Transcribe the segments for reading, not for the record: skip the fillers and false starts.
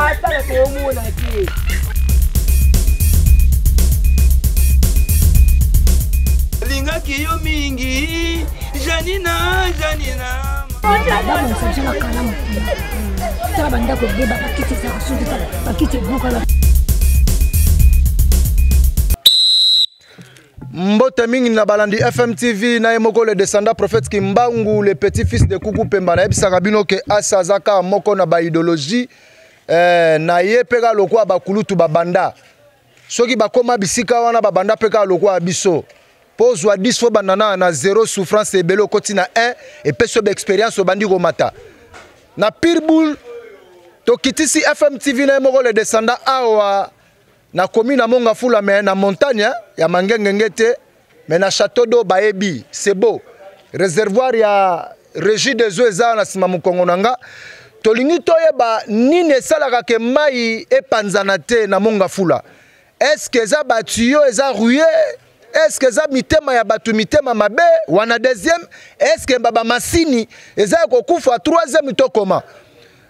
Ata ko mo na ki. Linga kiyo mingi. Janina. Mbote mingi na balandi FM TV na emoko le descendant prophète Kimbangu le petit-fils de Kuku Pemba na ebisaka bino ke asazaka moko na ba idéologie na ye peka lokwa bakulutu babanda soki bakoma bisika wana babanda peka lokwa biso pozwa 10 fois banana na 0 souffrance ebelo koti na 1 et peso d'expérience obandi komata na Pitbull to kitisi FM TV na emoko le descendant awa na commune na Mongafula mais na montagne ya Mangengengete mais na château d'eau baebi c'est beau réservoir ya régie des eaux eza na sima mukongo nanga tolingi toyeba nini esalaka ke mai epanzana te na Mongafula est-ce que eza batuyo eza rouillé est-ce que eza mitema ya batu mitema mabe wana deuxième est-ce que baba masini eza kokufa troisième to comment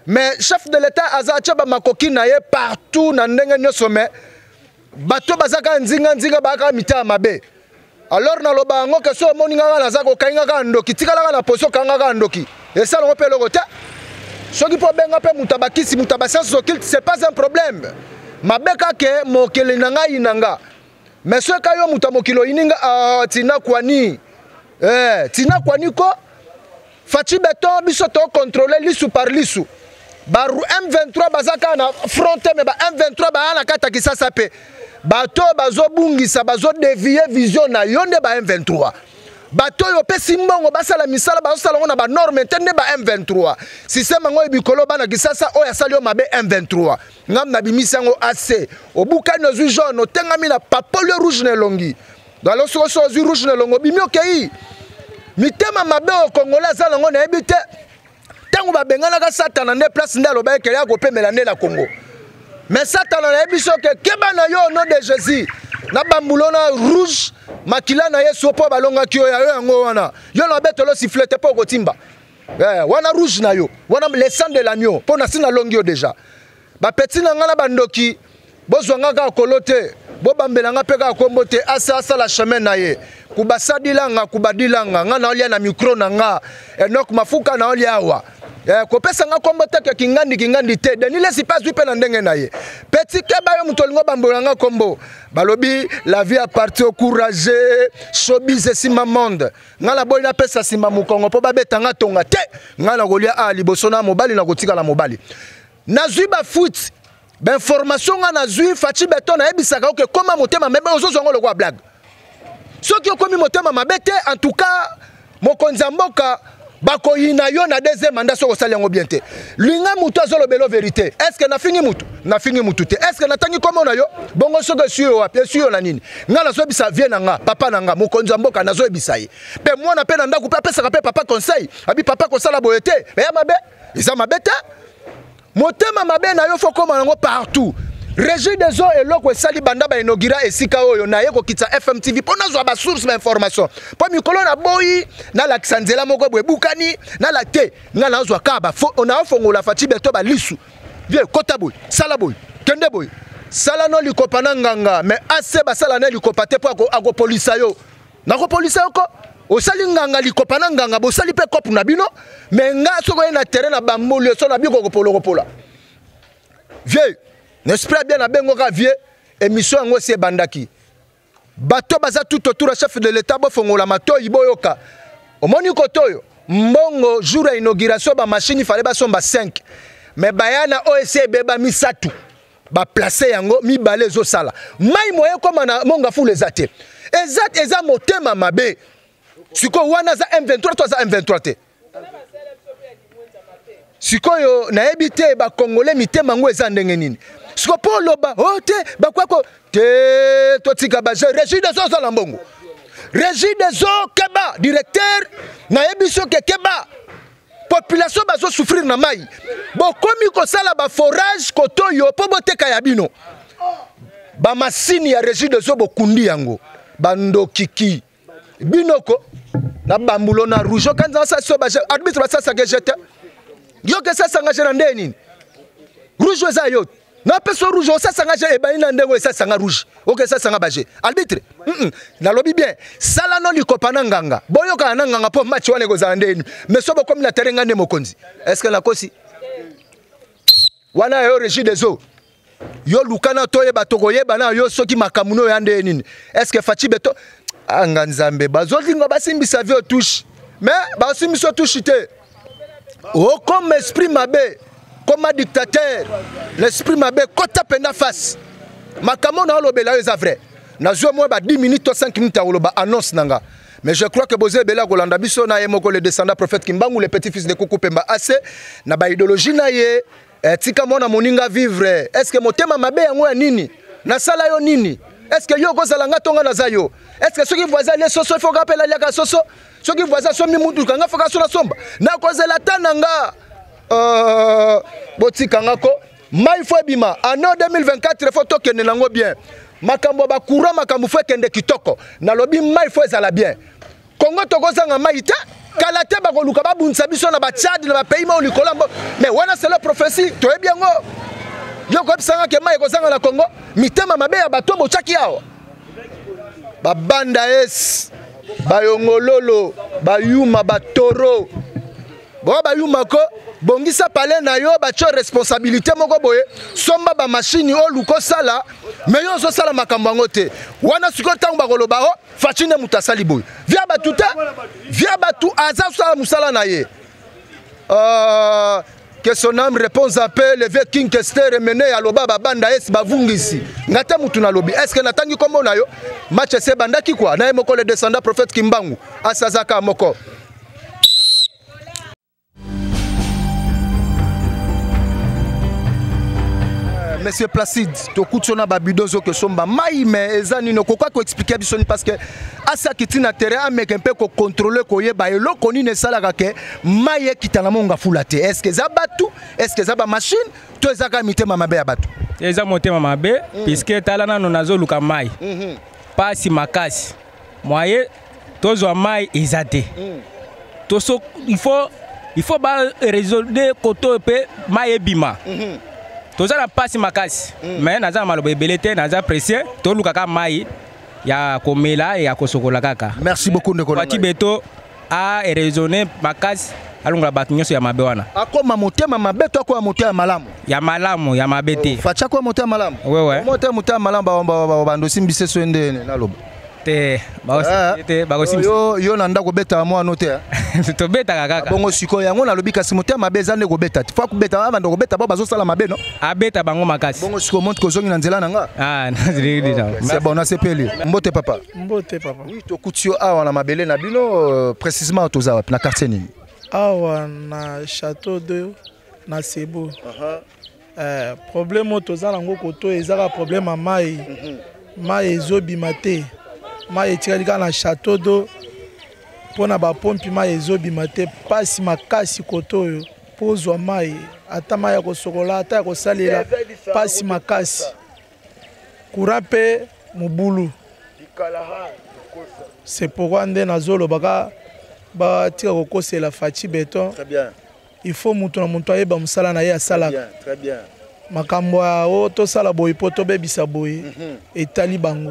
mais chef de l'état aza tchaba makoki na ye partout na ndenge nyoso mais bato bazaka nzinga baka mitema mabe alors na loba ngo ke so moninga na za ko kainga ka ndoki tikala na poso kanga ka ndoki et ça on peut le côté soki po benga pe mutabakisi mutabasa sokil c'est pas un problème mabeka ke mokele nanga inanga mais ce kayo mutamokilo ininga tina kwani tina kwani ko fachi beton biso to contrôler lisu par lisu baru M23 bazaka na fronte mais ba M23 ba na kata kisasa pe bato bazo bungisa bazo dévier vision na yonde ba M23 bato yo pesi mbongo basala misala basala na ba norme tende ba M23 système ngo ebikolo bana kisasa oya salio mabe M23 ngam na bimisa ngo AC obuka no zu jaune otengami na papole rouge ne longi dans so zu rouge ne longo bimio kei mitema mabe o Congolais sala ngo na ebite tangu ba bengana ka satana ne place ndalo ba ekele ko pemela ne na Congo mais satana na ebiso ke keba na yo au nom de Jésus na bambulona rouge makila na yeso po balonga kio ya yo yango wana yo na betolo sifflete po ko timba wana rouge na yo wana le sang de l'agneau po na sina longi yo déjà ba petit na ngala bandoki bozwanga ka kolote bo bambelanga peka kombo te asa la chemin na ye kubasadilanga kubadilanga nga na olia na micro na nga Enoch Mafuka na olia awa kopesa nga kombo te ke kingandi te denile si pas wipe na ndenge na ye petit keba yo mutolingo bambolanga kombo balobi la vie appartient au courageux showbiz sima monde nga la boy na pesa sima mukongo po babetanga tonga te nga na kolia a liboso na mobali na kotika la mobali nazwi ba foot ben formation nga nazwi fachi beton na ebisaka ke koma motema mebe ozozongo lokwa blague soki okomi motema mabete en tout cas mokonza mboka bakoyina yo na deuxième mandat soko salengo bien te linga mutu azolo belo vérité est-ce que na fingi mutu te est-ce que natangi komo na yo bongo soko suyo wa pe suyo na nini nga na so bisa vie na nga papa na nga mokonza mboka na zo ebisa ye pe mwana pe na ndaku pe pesa ka pe papa conseil abi papa ko sala boyete ya mabe isa mabete motema mabe na yo fo koma nango partout Régie des eaux et l'eau sali banda ba inaugura esika oyo na yeko kitsa FM TV pona zo ba source d'information po mikolo na boyi na la ksanzela moko bwe bukani na la te nga na zo ka ba on a fongola fati beto ba lisu vie kota boy sala boy kende boy sala no likopana nganga mais ase ba sala na likopate po ako polisa yo na ko polisa yo ko osali nganga likopana nganga bo sali pe kopu na bino mais nga soko na terrain na bambolo so na biko ko polo vie n'espère bien na bengo ka vie émission ngo se bandaki bato baza tout autour à chef de l'état bo fongola mato iboyoka omoni kotoyo mbongo jour à inauguration ba machine il fallait ba somba 5 mais bayana OSC beba misatu ba placer yango mi balé zo sala mai moye comme na Mongafula ezate eza motema mabe siko wana za M23 to za M23 te sikoyo na ebite ba congolais mitema ngo eza ndenge nini siko polo ba ote ba kwako te totika ba régie des eaux la mbongo régie des eaux keba directeur na ebiso ke keba population bazo souffrir na mai bokomi ko sala ba forage kotoyo po boteka ya bino ba masini ya régie des eaux bokundi yango bandokiki binoko na bambulo na rouge kanza sa so ba arbitre ba sa ke jeta yo que ça s'engage na ndeni rouge eza yo na peso rouge osasanga je ebani na ndengo esasanga rouge ok esasanga baje arbitre nalobi bien sala no likopa na nganga boyoka na nganga po match wana ekozala ndeni mais so bokomi na terrain ngande mokonzi est ce que nakosi wana yo régie des eaux yo lukana toyeba tokoyeba na yo soki makamuno ya nde nini est ce que Fachi Beton anga nzambe bazolinga basimbisa vie touche mais basimbisa touche te oh comme esprit mabe comme un dictateur l'esprit mabe kota penda face makamo na lobela eza vrai nazo moi ba 10 minutes ou 5 minutes oloba annonce nanga mais je crois que Bozé Bela Golanda biso na yemoko le descendant prophète Kimbangu le petit-fils de Kuku Pemba assez na ba idéologie na ye tika mona moninga vivre est-ce que motema mabe yango ya nini na sala yo nini est-ce que yo kozala nga tonga na zayo est-ce que soki voisin les soso faut rappeler la soso soki voisin so mi mutu kanga foka so na somba na kozela tananga botika ngako mai fo bima ano 2024 faut tokende nango bien makambo ba courant makambo fo kende kitoko na lobi mai fo ezala bien Congo tokozanga mai ta kala te bakoluka babunisa biso na ba Tchad na ba pays ma olikolamba mais wana c'est la prophétie to bien ngo yo ko bisanga ke mai kozanga na Congo mitema mabe ya bato bochaki yao babanda es bayongololo bayuma batoro bo bayuma ko bongisa pale na yo bacho responsabilité moko boye somba ba machine o luko sala mais yo so sala makambo ngote wana siko tango bakoloba o Fachine mutasali boye via batuta via batu aza sala musala na ye que son âme réponse appelle le vieux King Kester mené à loba babanda es bavungisi ngata mutu na lobi est-ce que natangi kombo na yo match se bandaki quoi na moko le descendant prophète Kimbangu asazaka moko. Monsieur Placide, to kutsona babidozo que somba mai mais ezani no kokwa ko expliquer bisoni parce que asa kitina terrain ameke mpe ko contrôler ko yeba eloko ni ne sala ka ke mai ekitana monga fulate est-ce que za batu est-ce que za ba machine to ezaka mitema mabe ya batu eza motema mabe puisque talana no nazo luka mai pasi makasi moye tozo mai ezate toso il faut ba résoudre koto pe mai ebima toza na pasi makasi mais naza malobo ebele te naza pressé to lukaka mai ya komela ya kosokola kaka. Merci beaucoup ndeko Fachi Beton a raisonné makasi alunga bato nyonso ya mabe wana akoma motema mabe to akoma motema malamu ya mabe te Fachi akoma motema malamu ouais motema malamu ba bandosi mbise so ndene naloba te bagosi yo na ndako beta mwana te to beta kaka bongo siko yango na lobi kasi motema mabe zande ko beta fa ko beta ba ndako beta ba bazo sala mabe no abeta bango makasi bongo siko monte ko zongi na nzela nanga nazili déjà c'est bon na sepeli mbote papa Oui, to kutio awa na mabele na bino précisément toza na quartier nini awa na château de na Sebo problème toza nango koto ezaka problème a mai mai ezobima te mai etikali na château d'eau pona ba pompi mai ezobima te pasi makasi koto oyo pozwa mai ata mai ya kosokola ata ya kosalela pasi makasi courant pe mobulu c'est pourquoi nde nazolobaka batika kokosela Fachi Beton. Très bien. Il faut mutu na mutu ayeba musala na ye asalaka très bien makambo ya o tosala boye po tobebisa boye etali bango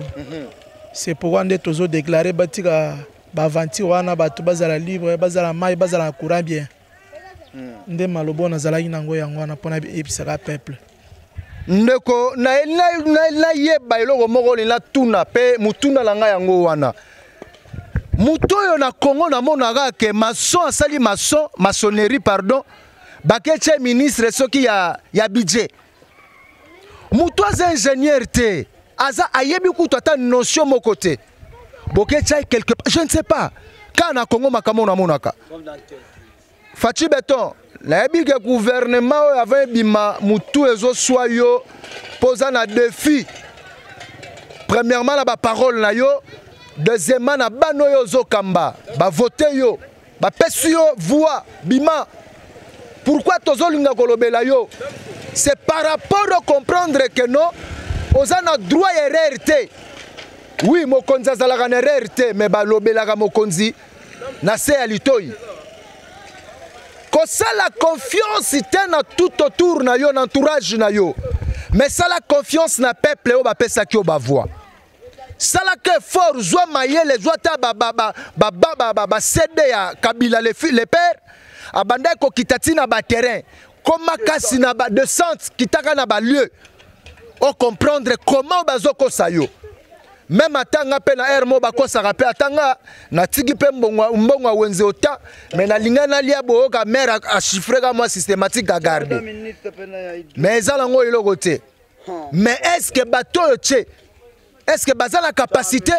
c'est pourquoi nde tozo déclarer batika bavanti wana bato bazala libre bazala mai bazala na courant bien nde malobo nazalaki nango yango wana mpona ebisaka peuple ndeko na yeba eloko moko lina tuna pe mutuna langa yango wana muto oyo na Congo na monaka ke maçon asali maçonnerie pardon bakeche ministre soki ya budget muto aza ingénieur te aza ayebi kutu ata notion moko te bokeche quelque part je ne sais pas quand na Congo makambo na monaka Fachi Beton nayebi ke gouvernement oyo avant ebima mutu ezoswa yo posa na défi premièrement na baparole na yo deuxièmement na bano yo zokamba ba voter yo ba pesi yo voix bima pourquoi tozolinga kolobela yo c'est par rapport à comprendre que non oza na droit ya RRT oui mokonzi azalaka na RRT mais balobelaka mokonzi na se ya litoi ça la confiance tena tout autour na yo, na entourage na yo. Mais ça la confiance na peuple yo ba pesa ki yo ba voix. Ça la que fort zwa mayele zwa ta ba cédé ya Kabila les pères abanda ko kitati na ba terrain comme kasi na ba descente kitaka na ba lieu. On comprendre comment bazoko sayo. Même atanga pe na air mo bako sarape atanga na tigi pe mbongo wenze ota mais na linga na lia bo ka mère a chiffrer ka moi systématique à garder. Mais ça lango ilo côté. Mais est-ce que bateau tché est-ce que baza la capacité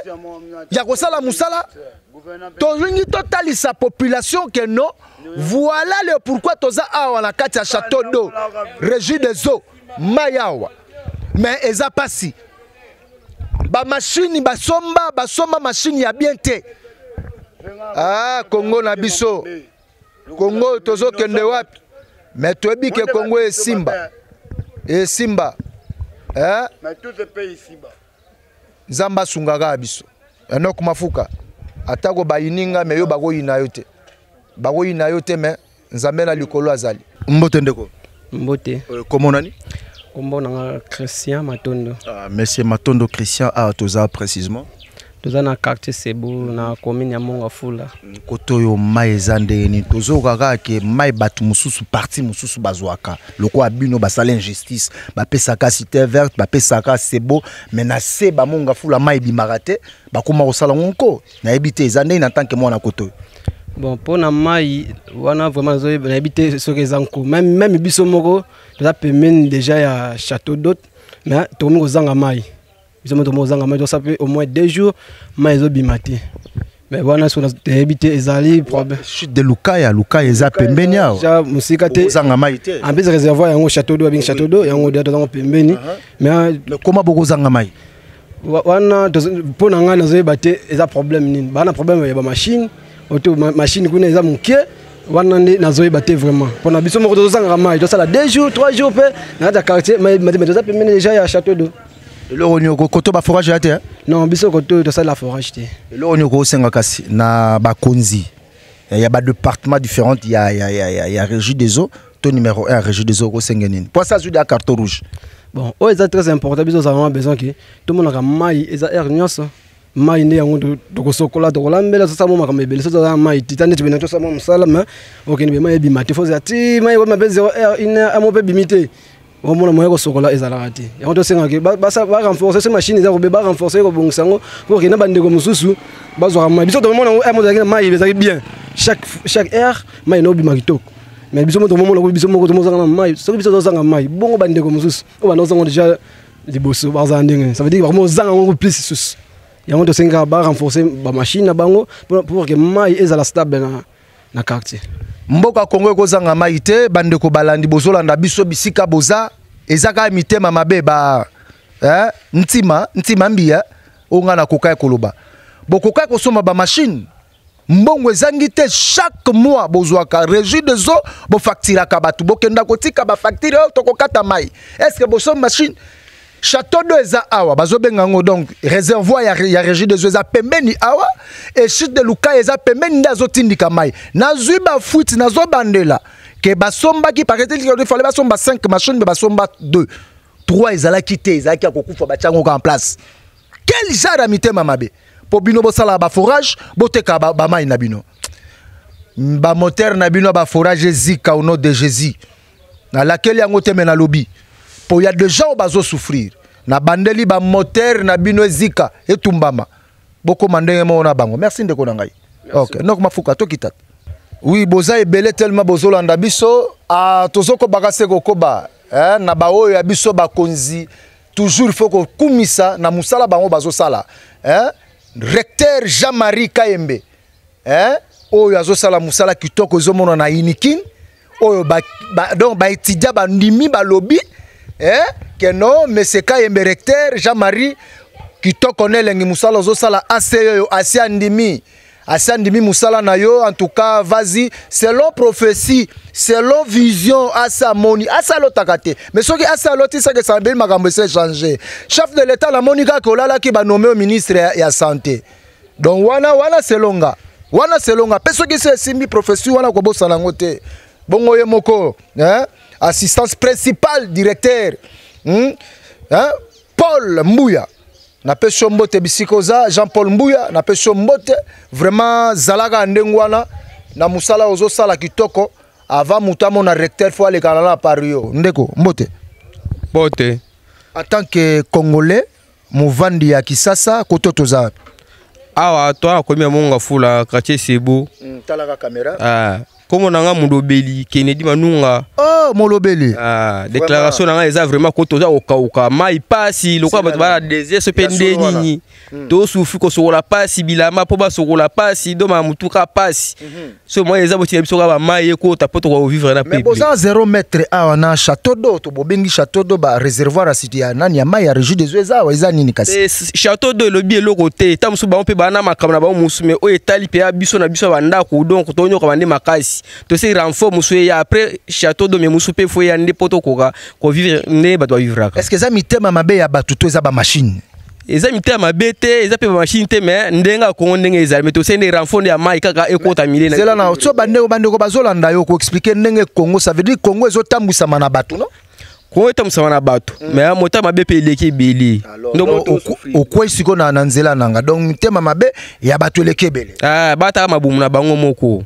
ya ko sala musala tolingi totali sa population que non voilà le pourquoi toza awa na kati ya château d'eau régie des eaux mayawa mais eza pasi ba machine basomba machine ya bien te ah Congo na biso Congo tozo kende wapi mais toyebi ke Congo e Simba hein mais tous ces pays Simba Zamba sungaka biso enok mafuka atako bayininga me yo bakoyina yo te me nzambe na likolo azali mbote ndeko mbote comment nani kombo na Christian Matondo monsieur Matondo Christian toza précisément toza na quartier Sebu na commune ya Mongafula koto yo mai ezande ni tozo kaka ke mai batu mususu parti mususu bazwaka loko abino basala injustice bapesaka cité verte bapesaka Sebo mais na se ba Mongafula mai bimarate bakoma kosala ngonko na ebite ezande na tant que moi na koto. Bon pour na mai wana vraiment zo na ebite soki zanko même biso moko toza pemene déjà ya château d'hôte mais tomi kozanga mai biso moto mozanga mai ça fait au moins 2 jours mai zo bimati mais wana so na ebite ezali problème chute de Luka eza pembeni ya ja musika te zanga mai te en plus réservoir yango château d'eau bien château d'eau yango de toza pembeni mais comment boko zanga mai wana pour na nga nazo ebate eza problème nini bana problème ya ba machine auto machine kuna eza muke wana nazo ebate vraiment pour na biso moko tozanga mai to sala 2 jours 3 jours pe na ta quartier mais toza pembeni déjà ya château d'eau le onyoko koto ba forage ya te non biso koto to sala forage te le onyoko senga kasi na ba konzi il y a ba départements différents il y a régie des eaux ton numéro 1 régie des eaux ko senga nini pour ça sur carton rouge bon c'est très important biso avons besoin que tout le monde a mai eza air nyonso mai ne yango to kosokola to kolambela so samo makamebele so za mai titane tibena to samo musala mais okene be mai bimate fo za ti mai wa mabe 0 air ina amope bimite au moins moyen kosokola ezala te yango to senga ke ba renforcer ces machines za ko be ba renforcer ko bongisango pour que na bande ko mususu bazwa mai biso to mona air mo za mai ezali bien chaque air mai no bimakitoko mais biso moto momo biso moko to mozanga mai so biso tozanga mai bongo bande ko mususu o bana ozanga déjà liboso bazandenge ça veut dire vraiment ozanga ngo plus sus yango to senga ba renforcer ba machine na bango pour que mai ezala stable na quartier mboka Congo kozanga mai te bande ko balandi bozolanda biso bisika boza ezaka mitema mabe ba ntima mbia onga na kokai koloba bokokai kosoma ba machine mbongo ezangi te chaque mois bozwaka régie des eaux bo facture ka batu bokenda kotika ba facture to kokata mai est-ce que bosom machine château d'eau eza awa bazobenga ngo donc réservoir ya régie des eaux eza pembeni awa et chute de Luka eza pembeni ndazo tindika mai nazwi ba fuite nazo bandela ke basomba ki paraît il fallait basomba 5 machines mais basomba 2 3 ezala kité ezala ki akokufa bachango en place quel genre mitema mabe po bino bosala ba forage boteka ba mai na bino ba moteur na bino ba forage zika au nom de Jésus na laquelle yango teme na lobby po ya de gens bazo souffrir na bandeli ba moteur na bino zika etumbama boko mandenge mo na bango merci ndeko na ngai OK donc mafuka to kitata oui boza ebele tellement bozolanda biso tozoko bakase kokoba na ba oyo ya biso bakonzi toujours il faut ko kumisa na musala bango bazosala recteur Jean-Marie Kayembe oyo azosala musala kitoko ezomona na Inikin oyo donc ba étudiant ba ndimi ba lobby que non mais c'est Kayembe recteur Jean-Marie kitoko nelengi musala azosala aseyo asia ndimi musala na yo en tout cas vas-y selon prophétie selon vision asa moni asa lotakate mais soki asa loti ça que ça bien makambo s'est changé chef de l'état la monika ko lala ki ba nommé au ministre ya santé donc wana selonga pe soki c'est simbi prophétie wana ko bosala ngote bongo ye moko assistance principale directeur Paul Mbouya na peso mbote bisikoza Jean Paul Mbouya na peso mbote vraiment zalaka ndengwana na musala ozo sala kitoko avant mutamo na recteur fois le canala pario ndeko mbote bote en tant que congolais mouvandi ya Kisasa kototoza awa toi komi monga fula quartier Sebu talaka caméra comme on a Molobeli Kennedy Manunga Molobeli déclaration nanga eza vraiment kotoza okauka mai pasi lokwa bato bala désir se pende nini to sufi ko sokola pasi bilama po ba sokola pasi do ma mutuka pasi so moi eza boti biso ka mai ko tapoto ko vivre na mais boza 0 mètre awa na château d'eau to bobengi château d'eau ba réservoir a cité ya nani ya mai ya régie des eaux awa eza nini kasi château d'eau lobi eloko te tamusu ba mpe ba na makamna ba musume o etali pe biso na biso banda ko donc to nyoka bande makasi to se renfort musu ya après château d'eau mais musu pe fo ya ndé poto ko vivre ne ba doit vivre. Est-ce que ça mitema mabe ya batu to eza ba machine eza mitema bete eza pe ba machine te mais ndenga ko ndenge eza mais to se ne renfort ya mai kaka ekota milena zela na so bande ko bazolanda yo ko expliquer ndenge Congo ça veut dire Congo ezotambwisa mana batu no ko etambwisa mana batu mais mota mabe pe eleki beli ndo okwe siko na nzela nanga donc mitema mabe ya batu eleki beli bata mabumu na bango moko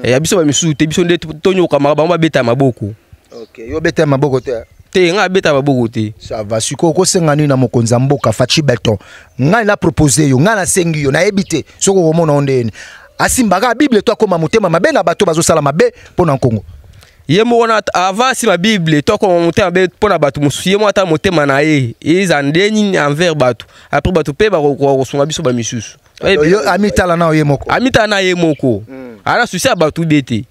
ya biso ba misu te biso nde tonyo kama bango beta maboko. OK yo beta maboko te nga beta maboko te ça va siko ko sengani na mokonza mboka Fachi Beton nga na proposer yo nga na sengi yo na ebité soko ko mona ondeni asimbaka bible to akoma motema mabe na bato bazo sala mabe pona Kongo ye mo na avant si ma bible to ko motema mabe pona bato musu ye mo ata motema na ye eza ndeni envers bato après bato pe ba ko songa biso ba misusu yo amitala na ye moko ana souci bato bete.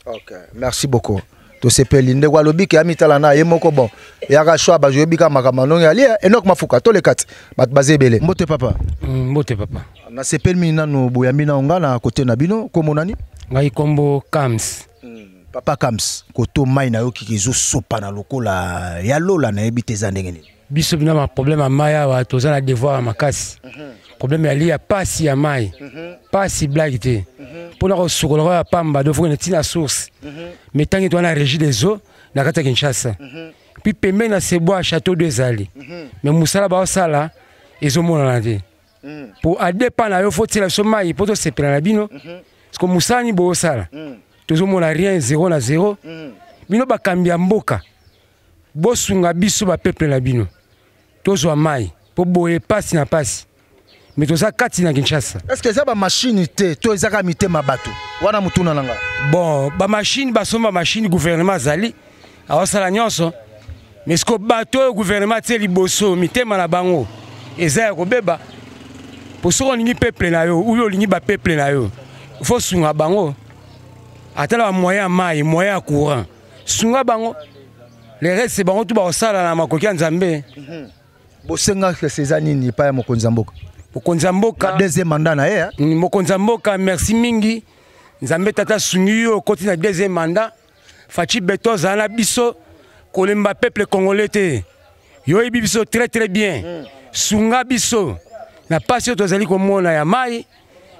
OK merci beaucoup to sepeli ndeko alobi ke amitala na ye moko bon yaka choix ba jobi ka makamano ya lia Enoch Mafuka to le kat bat bazebele mbote papa na sepeli nanu boyambi na onga na côté na bino komo nani ngai kombo Kams papa Kams koto mai na yo kikizo sopa na lokola ya lola na ebite za ndenge nini biso bina ma problème a maya wa toza na devoir makasi problème ya lia pasi ya mai pasi blague te pour la sokola ya pamba do faut tina source mais tant que toi na régie des eaux na kata Kinshasa puis pembe na sebo à château des Ali mais musala ba sala ezomona na te pour adepa na yo faut tila so mai pour to sepela na bino parce que musani bo sala tozomona rien 0 na 0 bino bakambia mboka bosunga biso ba peuple na bino tozo mai pour boye pasi na pasi mais toza kati na Kinshasa. Est-ce que ça ba machine te to ezaka mitema bato wana mutuna nanga bon ba machine ba soma machine gouvernement zali awasala nyonso mais ce que bato gouvernement te liboso mitema na bango eza ko beba pour so lingi peuple na yo ou yo lingi ba peuple na yo faut sunga bango atala moyen mai moyen courant sunga bango les restes bango tout ba sala na makoki ya Nzambe bosenga que Césani ni pa ya mokonza mboka mokonza mboka deuxième mandat na ye mokonza mboka merci mingi Nzambe tata sungi yo koti na deuxième mandat Fachi Beton zana biso kolemba peuple congolais te yo yebi biso très bien sunga biso na pasio tozali komona ya mai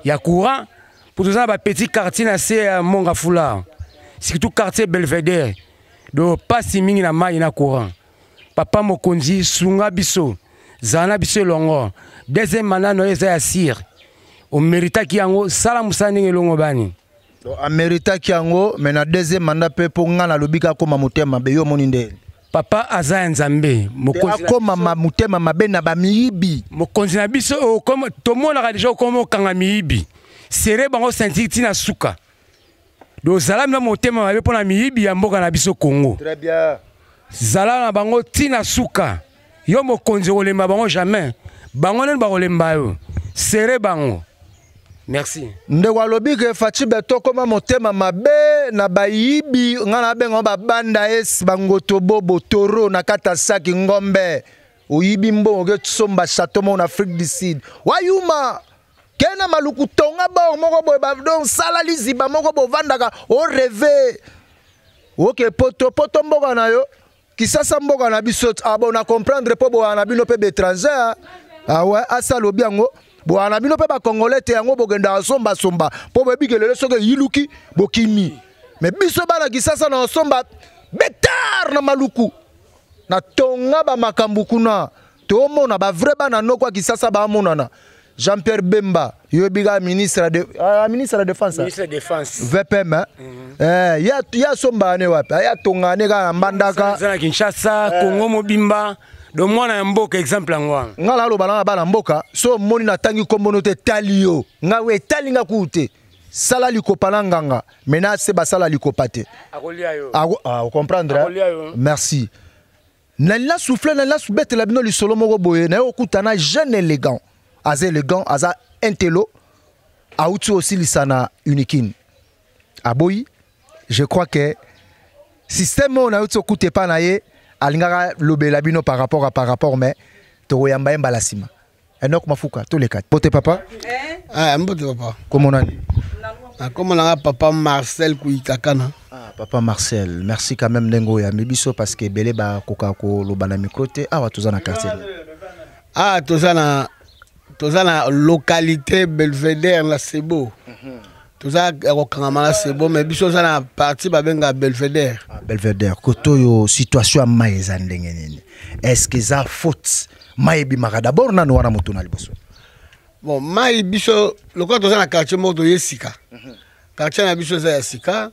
ya courant pour tozana ba petit quartier na se ya Monga Fula surtout quartier Belvedere do pasi mingi na mai na courant papa mokonzi sunga biso zana biso longo deuxième mandat no eza ya sire o merita ki yango sala musani ngelongo bani a merita ki yango mais na deuxième mandat pe po ngana lobika koma motema be yo moni nde papa aza Nzambe mokonzi koma motema mabe na ba miyibi mokonzi na biso o comme to mona ka déjà comme kanga miyibi sere bango sentir tina suka do zala na motema mabe pona miyibi ya mboka na biso Congo très bien zala na bango tina suka yo mokonzi olemba bango jamais bango nen ba olemba yo sere bango merci ndeko alobi ke Fachi Beton koma motema mabe na bayibi ngana bengo ba banda es bangoto bobo toro na kata saki ngombe oyibi mbongo ke tsomba chateau mon Afrique du Sud wayuma kena maluku tonga ba moko boy ba don sala liziba moko bo vandaka o rêver OK poto mboka na yo Kisasa mboka na biso abona comprendre po bo na bino pe étranger ouais asa lobi yango bo anabino pe ba congolais te yango bogenda somba po bebi kelele soke yiluki bokimi mais biso bana kisasa na osomba betar na maluku na tonga ba makambu kuna to mona ba vrai bana no kwa kisasa ba monana Jean-Pierre Bemba yobiga ministre de défense VPM ya somba ne wapi ya tonga ne ga mbandaka za Kinshasa Congo mobimba do mwana mboka exemple ngwa ngala lo bana bana mboka so moni na tangi kombono te talio ngawe talinga kute sala likopana nganga menace basala likopate akolia yo vous comprendre merci na la souffler na la soubete la bino li solo moko boye na okutana jeune élégant aza intello autu aussi lisana unikin aboyi je crois que système on a autu okute pa na ye alingaka lobela bino par rapport mais to yamba yamba la sima Enoch Mafuka tous les quatre pote papa mbote papa comment on a dit comment on a papa Marcel Kouitakana papa Marcel merci quand même nengo ya mebiso parce que belé ba koka ko lobana microté wa tozana quartier tozana localité Belvedere la Sebo tozana kokangama la Sebo mais biso na partie ba benga Belvedere Belvedere kotoyo situation maïza ndenge nini est-ce que ça faute maïbi maka d'abord nanu wana mutu na liboso bon maï biso lokwa tozana quartier moto yesika quartier na biso za yesika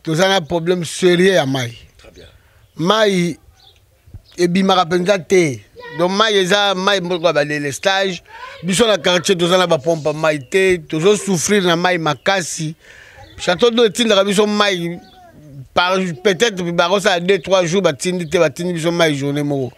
tozana problème sérieux ya maï maï ebimaka penza te donc maï eza maï moko ba les stages biso na quartier tozana ba pompe maï te tozo souffrir na maï makasi château de tinda biso maï par peut-être ba ça 2-3 jours ba tindi biso maï journée moko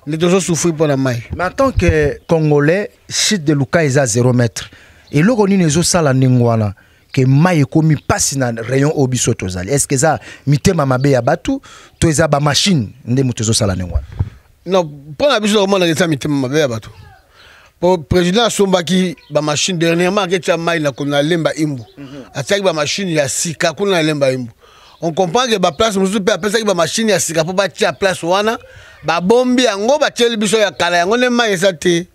les deux souffrir pour la maille. Mais en tant que Congolais, chute de Luka est à 0 mètre. Et là, on a une salle ningwana que maille comme passe dans rayon obiso tozali. Est-ce que ça mité mamabe ya batu to eza ba machine ndé mutezo sala ningwana? Non, pour la biso vraiment na mité mamabe ya batu. Pour président Sombaki ba machine dernièrement que tu maille na kona lemba imbu. Ataki ba machine ya sika kuna lemba imbu. On comprend que ba place musu pe apesa ba machine ya sika po ba tia place wana ba bombi yango ba tieli biso ya kala yango ne mai ezate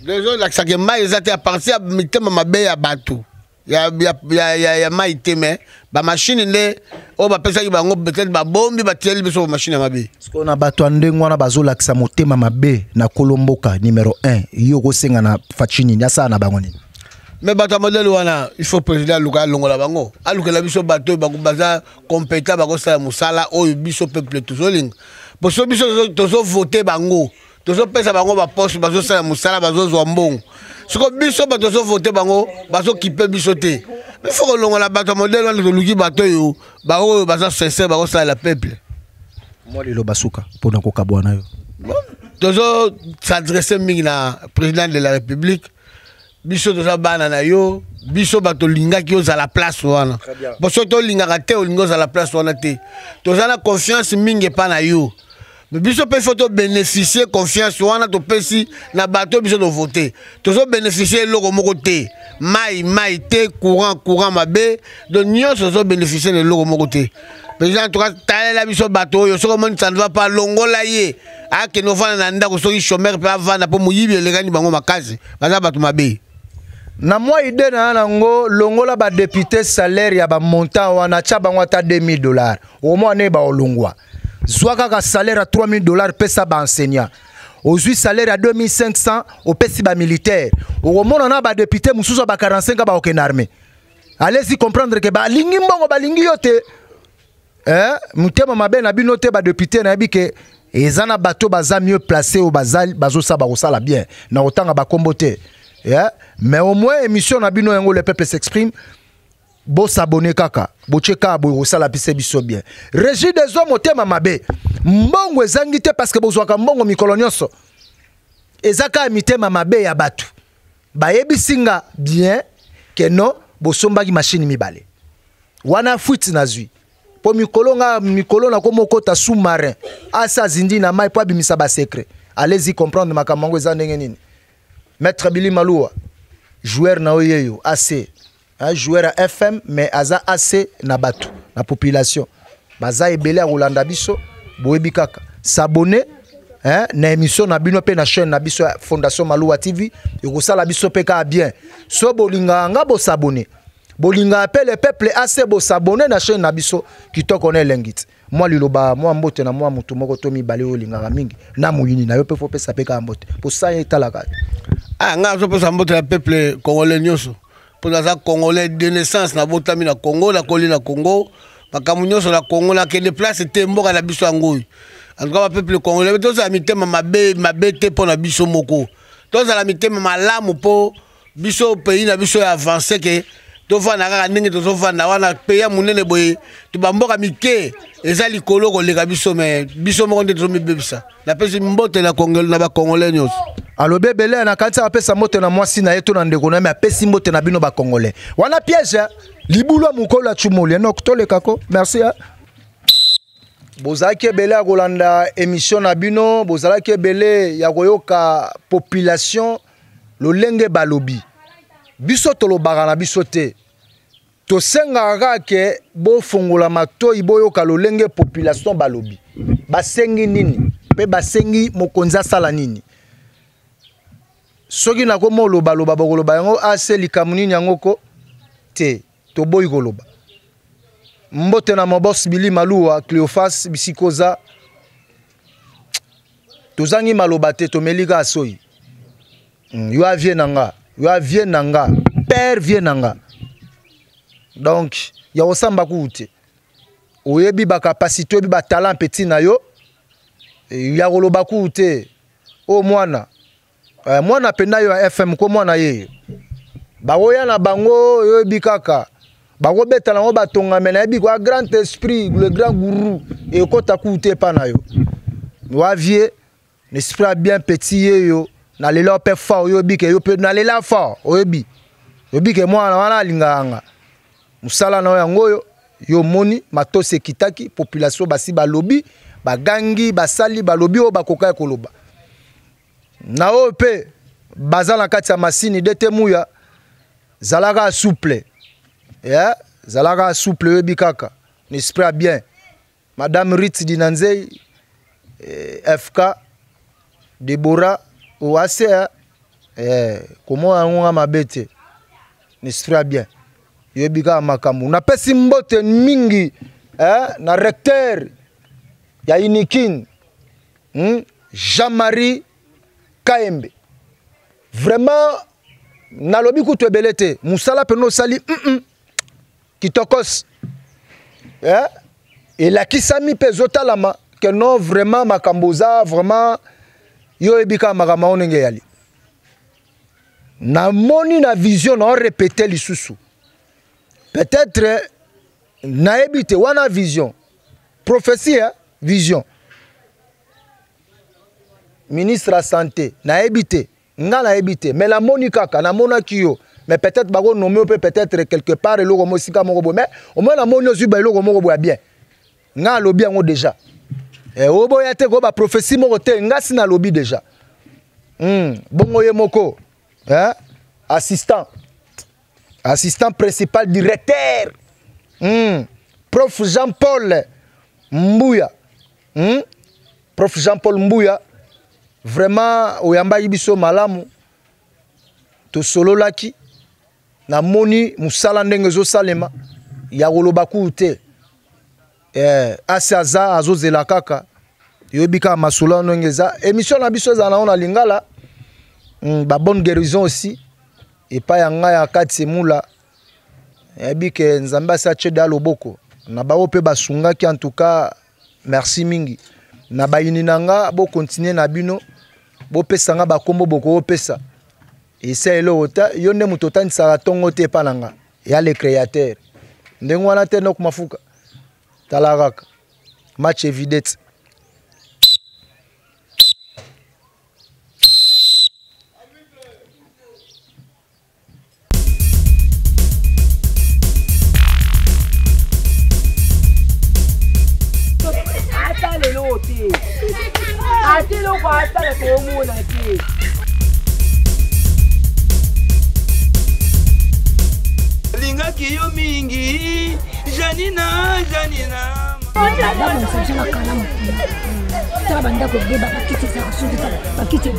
les la sake mai ezate à partir ya mitema mabe ya bato ya mai teme ba machine ne o ba pesa ki bango peut-être ba bombi ba tieli biso ba machine ya mabe parce qu'on a bato ndenge wana bazo lakisa motema mabe na kolomboka numéro 1 yo ko senga na fachini ya sana bango ni mais bato modèle wana il faut président Luka longola bango alukela biso bato ba baza compétent ba ko sala musala o biso peuple tozoling pour so biso tozo voter bango tozo pesa bango ba poste bazo sala musala bazo zwa mbongo siko biso ba tozo voter bango bazo kipe biso te il faut longola bato modèle wana luki bato yo ba o baza sincère ba ko sala peuple moi le basuka pona ko kabwana yo tozo s'adresser mingi na président de la République biso toza bana na yo biso bato linga ki oza la place wana boso to linga ka te olingo za la place wana te toza na confiance mingi pa na yo mais biso pe faut bénéficier confiance wana to pesi na bato biso to voter tozo bénéficier loko moko te mai te courant mabe donc nyonso zo bénéficier de loko moko te président en tout cas talela biso bato yo soko moni ça ne va pas longola ye a ke no vana na ndako soki chômeur pe avana po muyibi elekani bango makazi baza bato mabe na moi idée na nango longola ba député salaire ya ba montant wana cha bango ata $2000 au moins ne ba olongwa zwaka ka salaire à $3000 pesa ba enseignant aujourd'hui salaire à 2500 au pesi ba militaire au moins na ba député mususu ba 45 ba okena armée allez-y comprendre que ba lingi mbongo ba lingi yote mutema mabe na bino te ba député na bi ke ezana bato baza mieux placé au bazal bazo sa ba osala bien na otanga ba kombote. Yeah. Mais au moins émission na bino yango le peuple s'exprime bo s'abonner kaka bo cheka bo osala pise biso bien régie des hommes otema mabe mbongo ezangi te parce que bozwaka mbongo mikolo nyonso ezaka mitema mabe ya batu bayebisinga bien que non bosombaki machine mibale wana fuite nazwi po mikolo na komokota sous-marin asa zindi na mai po abimisa ba secret allez-y comprendre makamango ezandenge nini. Maître Billy Maloua, joueur na oyeyo, AC, joueur à FM, mais aza AC na batu, na population. Baza ebele a Rolanda biso, boebi kaka. S'abonner, na émission na bino pe na chaîne na biso Fondation Maloua TV, yoko sala biso pe ka bien. So bolinga nga bo s'abonner. bolinga appelle le peuple assez beau s'abonner na chaîne na biso kitoko na elengit moi liloba moi mbote na moi mutu moko to mibale olinga mingi na muyini na yo pe fo pesa pe ka mbote pour ça etalaka nga zo pesa mbote na peuple congolais nyoso pour ça congolais de naissance na botami na Congo la koli na Congo makambo nyonso na Congo na ke déplace te mboka na biso ngoi en tout cas peuple congolais to za mitema mabe te pour na biso moko to za la mitema malamu po biso pays na biso avancé que to fa na kaka ndenge to fa na wana pays ya munene boye to bamboka mike eza likolo ko leka biso mais biso moko ndeto mi bebisa na pesi mbote na Congolais na ba Congolais nyos alo bebele na kanisa apesa mbote na mwasi na yeto na ndeko na me apesi mbote na bino ba Congolais wana piège libulwa mukolo chumoli no kutoleka ko merci bozaki ebele ya kolanda émission na bino bozalaki ebele ya koyoka population lolenge balobi biso tolobaka na biso te tosengaka ke bofongola matoi boyoka lolenge population balobi basengi nini pe basengi mokonzi asala nini soki nakoma olobaloba bokoloba yango ase likambo nini yango ko te toboyi koloba mbote na mabos Bili Maluwa Cleophas Bisikoza tozangi maloba te tomelika asoi yo avie nanga père vie nanga donc ya osamba kuute oyebi ba capacité oyebi ba talent petit na yo ya koloba kuute o mwana mwana penda yo FM ko mwana ye baoya na bango oyebi kaka bako beta na ngo batonga mena yebi kwa grand esprit le grand gourou et kota kuute pa na yo wa vie l'esprit bien petit yo na lelo pe fa oyebi ke yo pe na lela fa oyebi ke mwana wana linganga musala na yango yo moni matose kitaki population basi balobi bagangi basali balobi o bakoka koloba na ope bazala kati ya masini dete muya zalaka souple zalaka souple yebi kaka n'esprit bien madame Ritz Dinanze FK Deborah Oase comment on mabete n'esprit bien yebi kaka makambu na pesi mbote mingi na recteur ya Inikin Jean-Marie Kaembe vraiment nalobi kutu ebelete musala peno sali kitokos et la kisami pezota lama que non vraiment makamboza vraiment yo ebika makama onenge yali na moni na vision na répéter lisusu peut-être na ebite wana vision prophétie vision ministre la santé na ebite nga na ebite mais la monika na mona kiyo mais peut-être bago nommer peut-être quelque part eloko mosika moko mais au moins la moni ozuba eloko moko boya bien nga lobi yango déjà obo ya te ko ba prophétie moko te nga sina lobi déjà bongo ye moko assistant principal directeur prof Jean-Paul Mbuya prof Jean-Paul Mbuya vraiment oyamba biso malamu to solo laki na moni musala ndenge zo salema ya koloba kuute asaza azozela kaka yobika masolo ndengeza émission na biso za na lingala ba bonne guérison aussi et pas yanga ya kati mula ebike nzamba sa cheda loboko na bawo pe basunga ki en tout cas merci mingi na bayini nanga bo continuer na bino bo pesa nga ba kombo boko pesa et c'est le ota yonde mutotani saratongo te pananga ya le créateur ndengo wana te nok mafuka talaraka match évident lingaki yo mingi Janina D'abord, on s'est dit la calme. Ça va, on a bakiti ça, bakiti